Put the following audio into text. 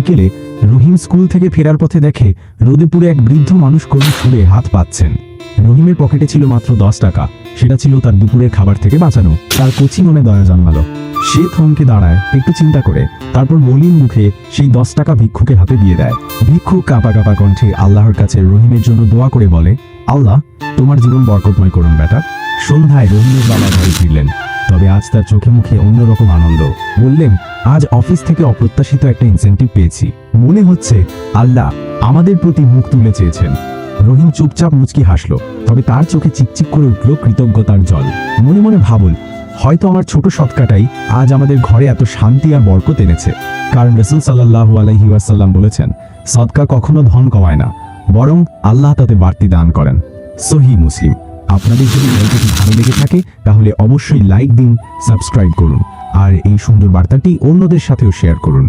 বিকেলে রহিম স্কুল থেকে ফেরার পথে দেখে রোদে পুড়ে এক বৃদ্ধ মানুষ করুণ সুরে হাত পাচ্ছেন। রহিমের পকেটে ছিল মাত্র 10 টাকা। সেটা ছিল তার দুপুরের খাবার থেকে বাঁচানো। তার কচি মনে দয়া জন্মালো। সে থমকে দাঁড়ায়, একটু চিন্তা করে, তারপর মলিন মুখে সেই 10 টাকা ভিক্ষুকের হাতে দিয়ে দেয়। ভিক্ষুক কাঁপা কাঁপা কণ্ঠে আল্লাহর কাছে রহিমের জন্য দোয়া করে বলে, আল্লাহ তোমার জীবন বরকতময় করুন বেটা। সন্ধ্যায় রহিমের বাবা ঘরে ফিরলেন, তবে আজ তার চোখে মুখে অন্যরকম আনন্দ। বললেন, আজ অফিস থেকে অপ্রত্যাশিত একটা ইনসেন্টিভ পেয়েছি। মনে হচ্ছে আল্লাহ আমাদের প্রতি মুখ তুলে চেয়েছেন। রহিম চুপচাপ মুচকি হাসল, তবে তার চোখে চিকচিক করে উঠল কৃতজ্ঞতার জল। মনে মনে ভাবল, হয়তো আমার ছোট সৎকাটাই আজ আমাদের ঘরে এত শান্তি আর বরকত এনেছে। কারণ রাসূল সাল্লাল্লাহু আলাইহি ওয়াসাল্লাম বলেছেন, সদকা কখনো ধন কমায় না, বরং আল্লাহ তাতে বাড়তি দান করেন। সহিহ মুসলিম। আপনাদের যদি গল্পটি ভালো লেগে থাকে তাহলে অবশ্যই লাইক দিন, সাবস্ক্রাইব করুন আর এই সুন্দর বার্তাটি অন্যদের সাথেও শেয়ার করুন।